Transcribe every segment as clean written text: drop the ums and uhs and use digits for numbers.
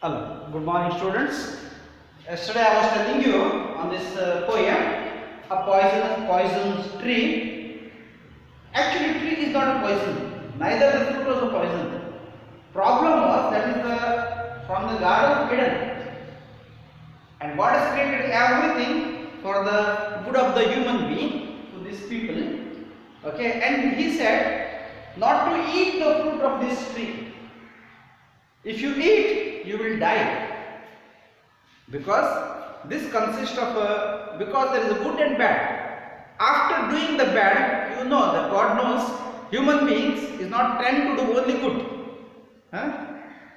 Hello, good morning students. Yesterday I was telling you on this poem, a poisonous tree. Actually tree is not a poison, neither the fruit was a poison. Problem was that is from the Garden of Eden, and God has created everything for the good of the human being, to these people. Okay, and He said not to eat the fruit of this tree. If you eat, you will die, because this consists of because there is a good and bad. After doing the bad, you know that God knows human beings is not trained to do only good.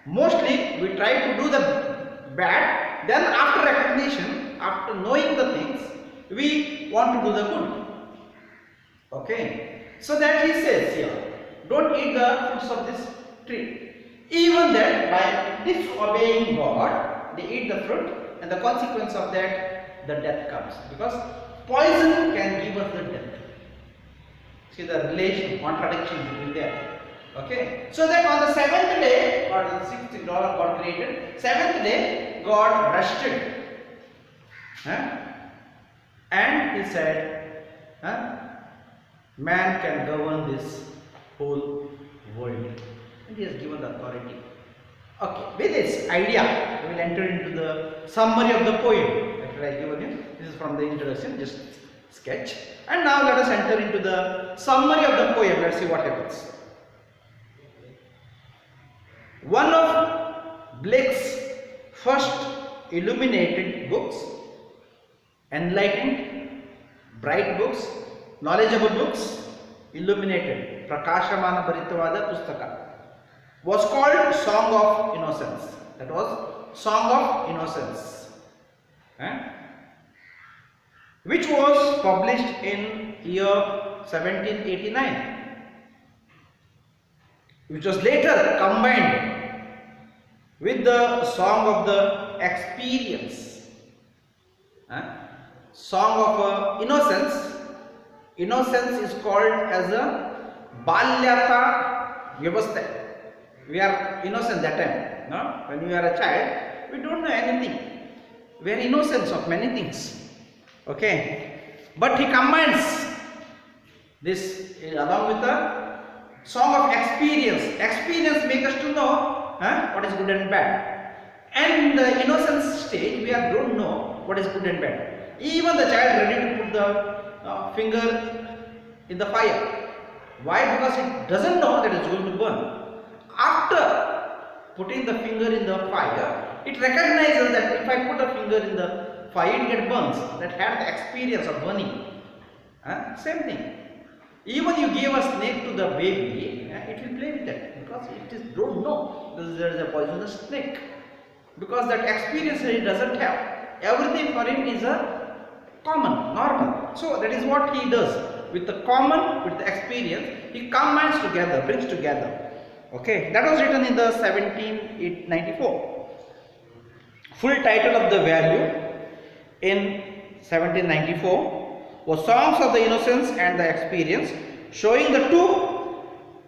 Mostly we try to do the bad, then after recognition, after knowing the things, we want to do the good. Okay, so that He says here, don't eat the fruits of this tree. Even that by disobeying God, they eat the fruit, and the consequence of that, the death comes. Because poison can give us the death. See the relation, contradiction between that. Okay, so that on the seventh day, or the sixth day God created, seventh day God rested, and He said, man can govern this whole world. And He has given the authority. Okay, with this idea, we will enter into the summary of the poem that I have given you. This is from the introduction, just sketch. And now let us enter into the summary of the poem. Let's see what happens. One of Blake's first illuminated books, enlightened, bright books, knowledgeable books, illuminated, prakashamana bharitavada pustaka, was called Song of Innocence. That was Song of Innocence, which was published in year 1789, which was later combined with the Song of the Experience. Song of Innocence. Innocence is called as a Balyata Vyavastha. We are innocent that time. No? When we are a child, we don't know anything. We are innocent of many things. Okay. But he combines this along with the Song of Experience. Experience makes us to know what is good and bad. And in the innocence stage, we don't know what is good and bad. Even the child ready to put the finger in the fire. Why? Because it doesn't know that it's going to burn. After putting the finger in the fire, it recognizes that if I put a finger in the fire, it burns. That had the experience of burning. Same thing. Even you give a snake to the baby, it will play with that, because it don't know there is a poisonous snake, because that experience it doesn't have. Everything for him is a common, normal. So that is what he does with the common, with the experience. He combines together, brings together. Okay, that was written in the 1794. Full title of the value in 1794 was Songs of the Innocence and the Experience, showing the two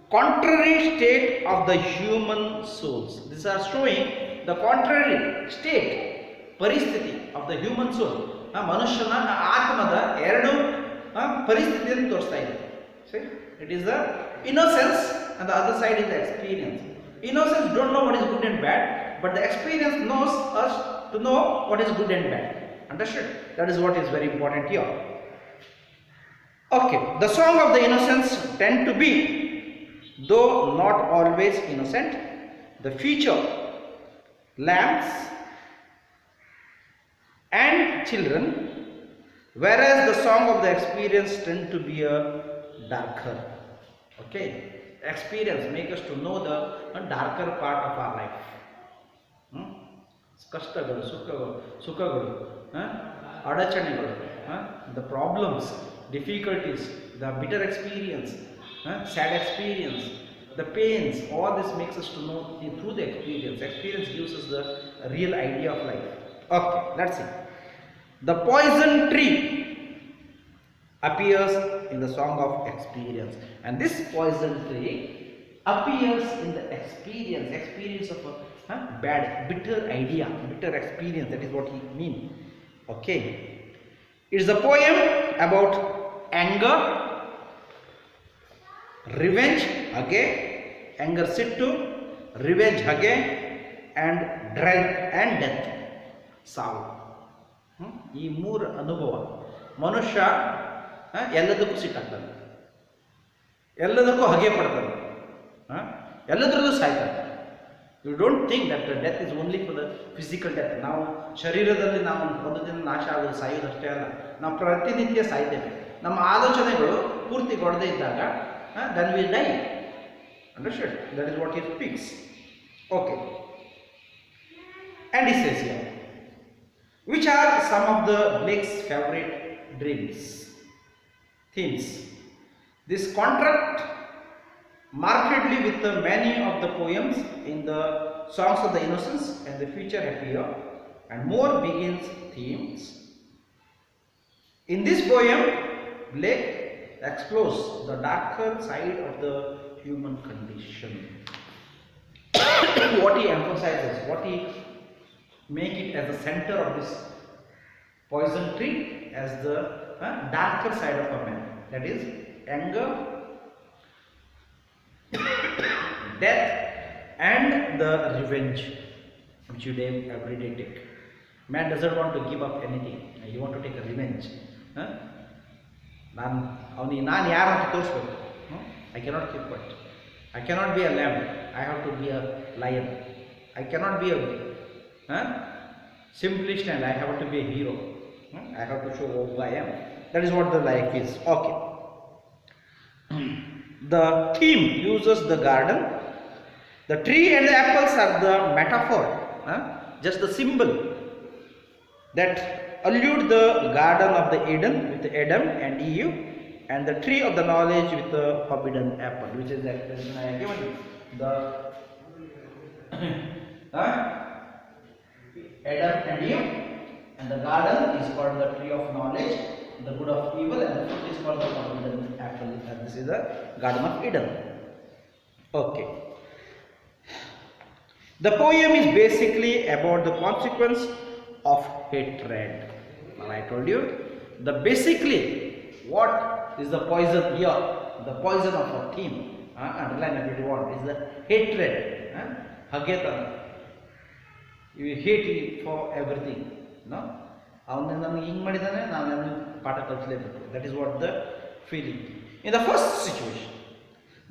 contrary state of the human souls. These are showing the contrary state, paristhiti of the human soul. Manushana atmada eradu paristhiti torsta ide. See, it is the innocence, and the other side is the experience. Innocence don't know what is good and bad, but the experience knows us to know what is good and bad. Understood? That is what is very important here. Okay, the Song of the Innocence tend to be, though not always innocent, the future lambs and children, whereas the Song of the Experience tend to be a darker. Okay, experience makes us to know the darker part of our life. Kastagalu, sukagalu, adachanigalu, the problems, difficulties, the bitter experience, sad experience, the pains, all this makes us to know through the experience. Experience gives us the real idea of life. Okay, let's see. The poison tree appears in the Song of Experience, and this poison tree appears in the experience of bad, bitter idea, bitter experience. That is what he mean. Okay, it's a poem about anger, revenge again, anger sittu, revenge again, and dread and death, ಸಾವು. ಈ ಮೂರು ಅನುಭವ ಮನುಷ್ಯ ಎಲ್ಲದಕ್ಕೂ ಸಿಟ್ಟಾಗ್ತಾನೆ, ಎಲ್ಲದಕ್ಕೂ ಹಗೆ ಪಡ್ತಾನೆ, ಎಲ್ಲದರಲ್ಲೂ ಸಾಯ್ತಾನೆ. You don't think that death is only for the physical death. ನಾವು ಶರೀರದಲ್ಲಿ ನಾವು ಒಂದು ದಿನ ನಾಶ ಆಗೋದು, ಸಾಯೋದಷ್ಟೇ ಅಲ್ಲ, ನಾವು ಪ್ರತಿನಿತ್ಯ ಸಾಯ್ತೇವೆ. ನಮ್ಮ ಆಲೋಚನೆಗಳು ಪೂರ್ತಿ ಗೊಡದೇ ಇದ್ದಾಗ then we die. Understand? That is what he speaks. Okay, and he says here, which are some of the Blake's favorite dreams, themes. This contrast markedly with the many of the poems in the Songs of the Innocents and the Future Happier and More begins themes. In this poem, Blake explores the darker side of the human condition. What he emphasizes, what he make it as the center of this poison tree, as the darker side of a man, that is anger, death, and the revenge which you every day take. Man doesn't want to give up anything. He want to take a revenge. ನಾನು ಯಾರು ಅಂತ ತೋರಿಸ್ಬೇಕು. I cannot keep quiet. I cannot be a lamb. I have to be a lion. I cannot be a simplest, and I have to be a hero. I have to show who I am. That is what the life is. Okay. The theme uses the garden. The tree and the apples are the metaphor, just the symbol that allude the garden of the Eden with Adam and Eve, and the tree of the knowledge with the forbidden apple, which is that I have given you. The Adam and Eve, and the garden is called the tree of knowledge, the good of evil, and the fruit is called the forbidden apple. And this is the Garden of Eden. Okay. The poem is basically about the consequence of hatred. Now I told you, the basically what is the poison here? The poison of a theme. Underline if you want. Is the hatred. Hageta. You hate it for everything. No? That is what the feeling. In the first situation,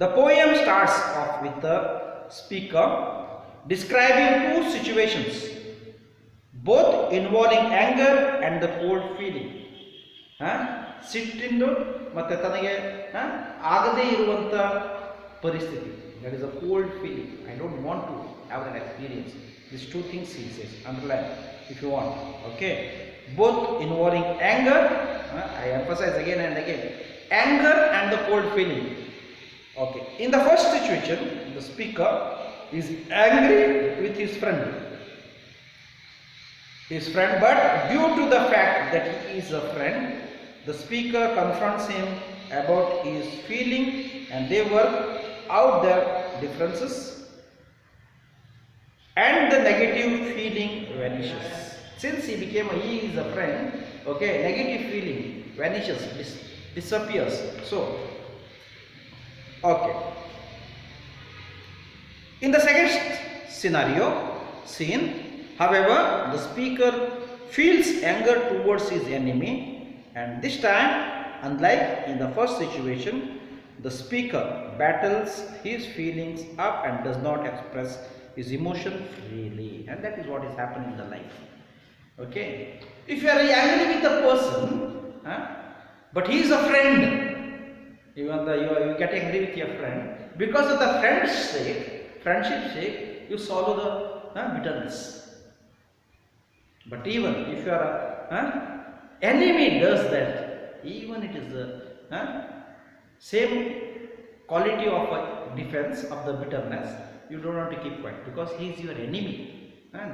the poem starts off with the speaker describing two situations, both involving anger and the cold feeling. ಸಿಟ್ಟಿಂದು ಮತ್ತು ತನಗೆ ಆಗದೇ ಇರುವಂಥ ಪರಿಸ್ಥಿತಿ. That is a cold feeling. I don't want to have an experience. These two things he says. Underline if you want. Okay. Both involving anger. I emphasize again and again. Anger and the cold feeling. Okay. In the first situation, the speaker is angry with his friend. But due to the fact that he is a friend, the speaker confronts him about his feeling, and they work out their differences, and the negative feeling vanishes. Since he is a friend, okay, negative feeling vanishes, disappears. So, okay. In the second scene, however, the speaker feels anger towards his enemy, and this time, unlike in the first situation, the speaker battles his feelings up and does not express his emotion freely. And that is what is happening in the life. Okay. If you are angry with a person, but he is a friend, even though you get angry with your friend, because of the friendship sake, you swallow the bitterness. But even if you are enemy does that, even it is the same quality of a defense of the bitterness, you don't want to keep quiet because he is your enemy.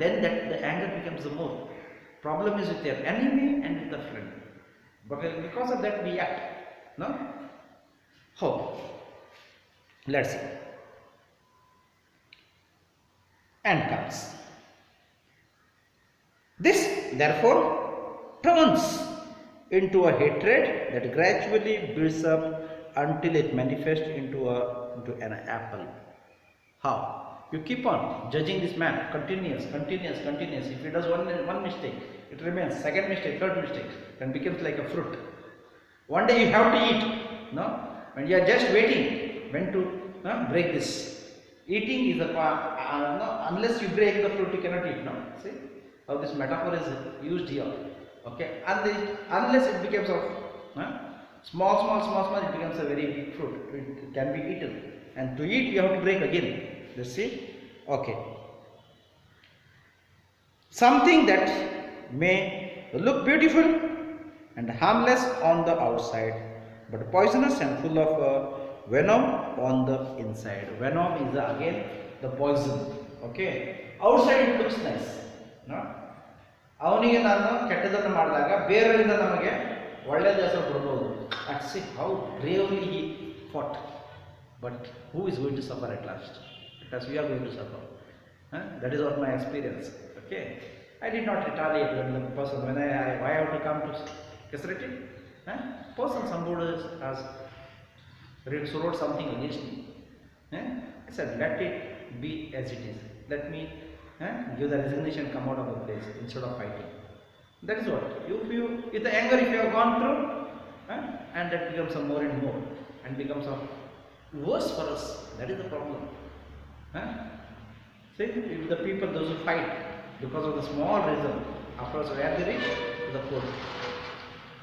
Then that the anger becomes the more. Problem is with your enemy and with the friend. But because of that we act. No? How? Let's see. and comes. This therefore turns into a hatred that gradually builds up until it manifests into an apple. How? You keep on judging this man, continuous. If he does one mistake, it remains. Second mistake, third mistake, then becomes like a fruit. One day you have to eat, no? When you are just waiting when to break this. Eating is no, unless you break the fruit, you cannot eat. No, see how this metaphor is used here. Okay, unless it becomes of small, it becomes a very fruit. It can be eaten, and to eat you have to break again. You see, okay. Something that may look beautiful and harmless on the outside, but poisonous and full of venom on the inside. Venom is again the poison. Okay, outside it looks nice, no? ಅವನಿಗೆ ನಾನು ಕೆಟ್ಟದನ್ನು ಮಾಡಿದಾಗ ಬೇರೆಯಿಂದ ನಮಗೆ ಒಳ್ಳೆಯದು ಹೆಸರು ಕೊಡಬಹುದು. See how bravely he fought. But who is going to suffer at last? Because we are going to suffer. That is what my experience. Okay, I did not retaliate when the person, when I have to come to Kesarati, person somebody has wrote something against me. I said, let it be as it is. Let me give the resignation, come out of the place instead of fighting. That is what. If the anger, if you have gone through, and that becomes a more and more, and becomes a worse for us. That is the problem. See, if the people, those who fight because of the small reason, afterwards where they reach to the court,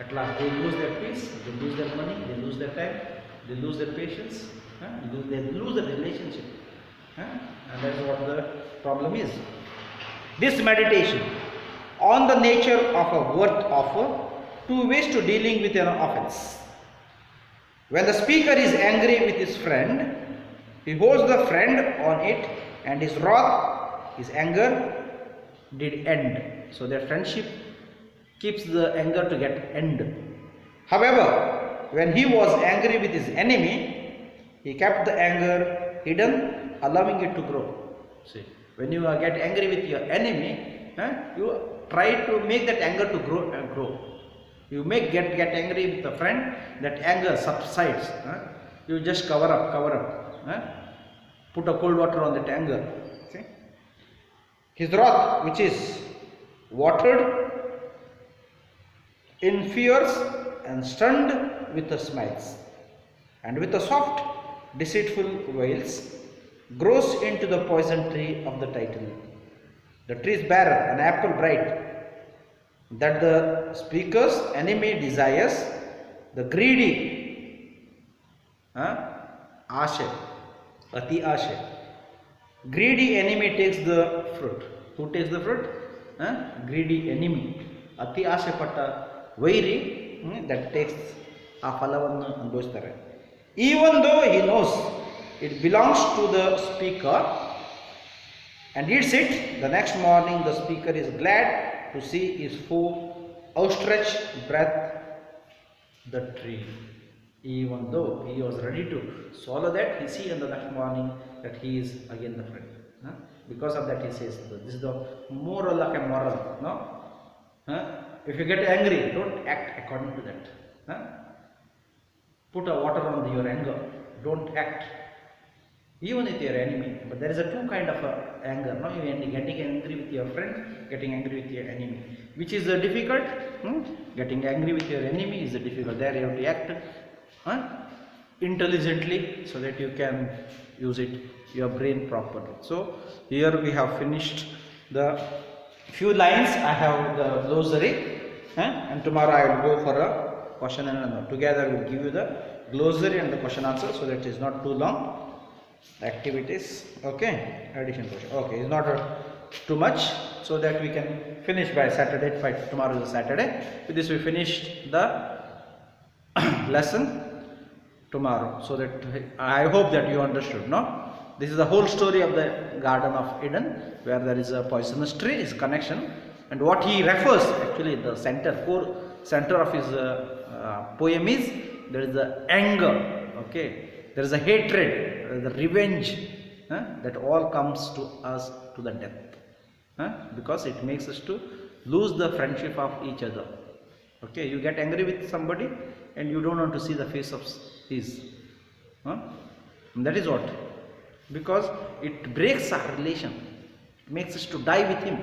at last they lose their peace, they lose their money, they lose their time, they lose their patience, they lose the relationship, and that is what the problem is. This meditation on the nature of a worth offer two ways to dealing with an offense. When the speaker is angry with his friend, he holds the friend on it, and his wrath, his anger did end. So their friendship keeps the anger to get end. However, when he was angry with his enemy, he kept the anger hidden, allowing it to grow. See, when you get angry with your enemy, you try to make that anger to grow. You get angry with a friend, that anger subsides. You just cover up. Put a cold water on that anger. See? His wrath, which is watered in fears and stunned with the smiles, and with the soft, deceitful wails, grows into the poison tree of the title. The tree is barren, an apple bright, that the speaker's enemy desires. The greedy, asha, ati asha. Greedy enemy takes the fruit. Who takes the fruit? Greedy enemy. Ati asha patta vairi, that takes a phalavannu anubhivistare. Even though he knows it belongs to the speaker and eats it, the next morning the speaker is glad to see his foe outstretch breath the tree. Even though he was ready to swallow that, he see in the next morning that he is again the friend. Because of that, he says, this is the moral like a moral. No? If you get angry, don't act according to that. Put a water on your anger. Don't act. Even with your enemy. But there is a two kind of anger. No? You are getting angry with your friend, getting angry with your enemy. Which is difficult? Getting angry with your enemy is difficult. There you have to act intelligently so that you can use your brain properly. So here we have finished the few lines. I have the glossary, and tomorrow I will go for a question and answer. Together we will give you the glossary and the question answer, so that it is not too long. Activities, okay, addition question, okay, it's not too much, so that we can finish by Saturday. Tomorrow is a Saturday. With this we finished the lesson tomorrow, so that I hope that you understood. No, this is the whole story of the Garden of Eden, where there is a poisonous tree, is connection, and what he refers, actually the center of his poem is, there is the anger, okay, there is a hatred, there is a revenge, that all comes to us to the death, because it makes us to lose the friendship of each other. Okay, you get angry with somebody and you don't want to see the face of his, and that is what, because it breaks our relation, it makes us to die with him.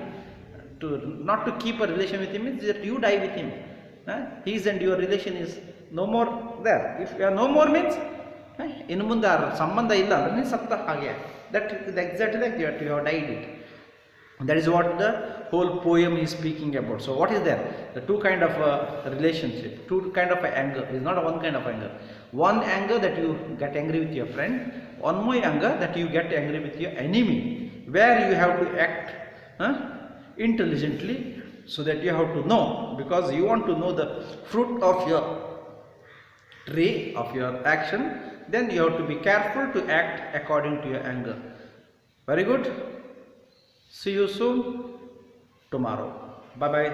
To not to keep a relation with him means that you die with him. His and your relation is no more there. If you are no more means in ಮುಂದೆ ಸಂಬಂಧ ಇಲ್ಲ ಅಂದ್ರೆ ನೀವು ಸತ್ತ ಹಾಗೆ. That is exactly like that, you have died it. That is what the whole poem is speaking about. So what is there? The two kind of relationship, two kind of anger. It is not one kind of anger. One anger that you get angry with your friend, one more anger that you get angry with your enemy, where you have to act intelligently, so that you have to know, because you want to know the fruit of your tree, of your action, then you have to be careful to act according to your anger. Very good. See you soon tomorrow. Bye bye.